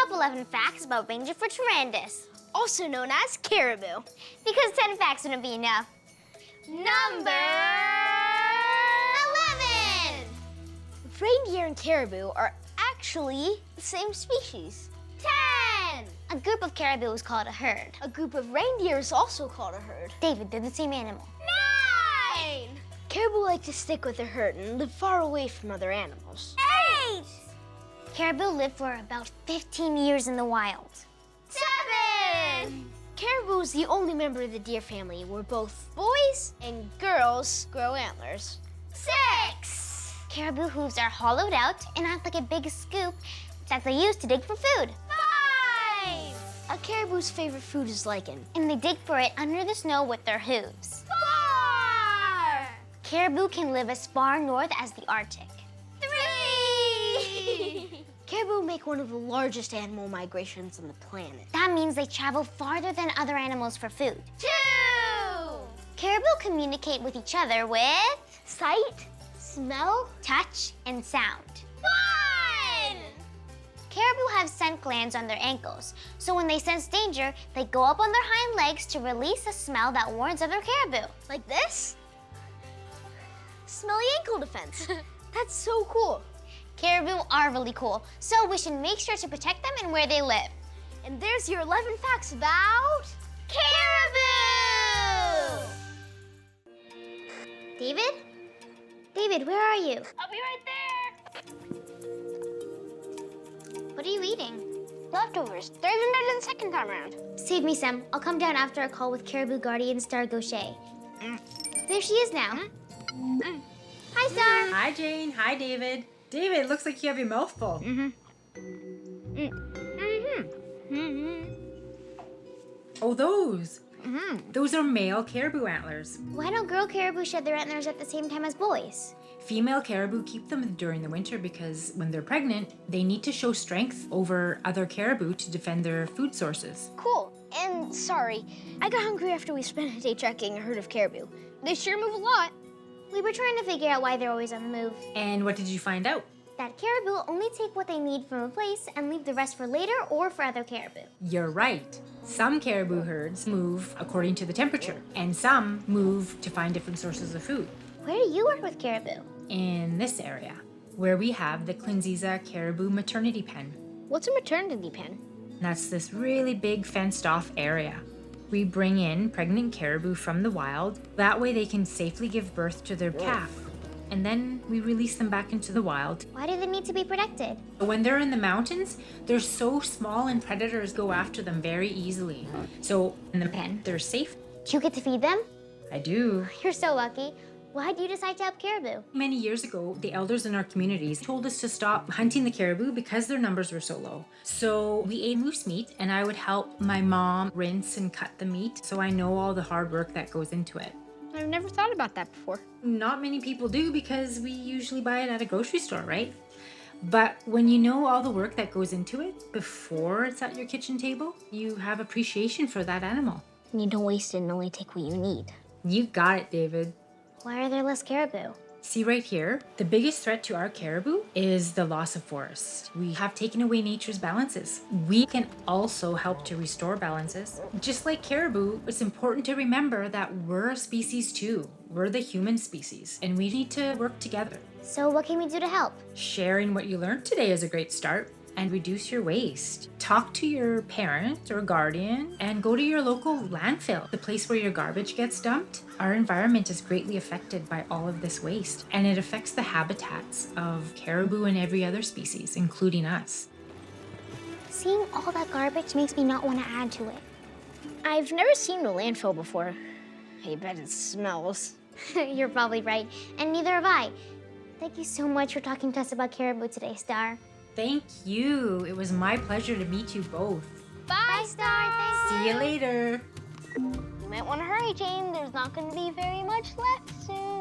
top 11 facts about Ranger for Tarandus, also known as caribou. because 10 facts wouldn't be enough. Number 11! Reindeer and caribou are actually the same species. 10! A group of caribou is called a herd. A group of reindeer is also called a herd. David, they're the same animal. 9! Caribou like to stick with their herd and live far away from other animals. 8! Caribou live for about 15 years in the wild. 7! Caribou is the only member of the deer family where both boys and girls grow antlers. 6! Caribou hooves are hollowed out and act like a big scoop that they use to dig for food. 5! A caribou's favorite food is lichen. And they dig for it under the snow with their hooves. 4! Caribou can live as far north as the Arctic. 3! Caribou make one of the largest animal migrations on the planet. That means they travel farther than other animals for food. 2! Caribou communicate with each other with Sight, smell, touch and sound. 1! Caribou have scent glands on their ankles, so when they sense danger, they go up on their hind legs to release a smell that warns other caribou. like this. Smelly ankle defense. That's so cool. Caribou are really cool, so we should make sure to protect them and where they live. And there's your 11 facts about Caribou! David? David, where are you? I'll be right there. What are you eating? Leftovers. They're even better than the second time around. Save me some. I'll come down after a call with Caribou Guardian Star Gaucher. There she is now. Hi, Star. Hi, Jane. Hi, David. David, looks like you have your mouth full. Oh, those. Those are male caribou antlers. Why don't girl caribou shed their antlers at the same time as boys? Female caribou keep them during the winter because when they're pregnant, they need to show strength over other caribou to defend their food sources. Cool. And sorry, I got hungry after we spent a day tracking a herd of caribou. They sure move a lot. We were trying to figure out why they're always on the move. And what did you find out? That caribou only take what they need from a place and leave the rest for later or for other caribou. You're right. Some caribou herds move according to the temperature, and some move to find different sources of food. Where do you work with caribou? In this area, where we have the Clinziza Caribou Maternity Pen. What's a maternity pen? That's this really big fenced-off area. We bring in pregnant caribou from the wild. That way they can safely give birth to their calf. And then we release them back into the wild. Why do they need to be protected? When they're in the mountains, they're so small and predators go after them very easily. So in the pen, they're safe. Do you get to feed them? I do. You're so lucky. Why did you decide to help caribou? Many years ago, the elders in our communities told us to stop hunting the caribou because their numbers were so low. So we ate moose meat, and I would help my mom rinse and cut the meat, so I know all the hard work that goes into it. I've never thought about that before. Not many people do because we usually buy it at a grocery store, right? But when you know all the work that goes into it before it's at your kitchen table, you have appreciation for that animal. You don't waste it and only take what you need. You got it, David. Why are there less caribou? See right here, the biggest threat to our caribou is the loss of forest. We have taken away nature's balances. We can also help to restore balances. Just like caribou, it's important to remember that we're a species too. We're the human species, and we need to work together. So what can we do to help? Sharing what you learned today is a great start. And reduce your waste. Talk to your parent or guardian and go to your local landfill, the place where your garbage gets dumped. Our environment is greatly affected by all of this waste, and it affects the habitats of caribou and every other species, including us. Seeing all that garbage makes me not want to add to it. I've never seen a landfill before. I bet it smells. You're probably right, and neither have I. Thank you so much for talking to us about caribou today, Star. Thank you. It was my pleasure to meet you both. Bye, Star. Thanks. See you later. You might want to hurry, Jane. There's not going to be very much left soon.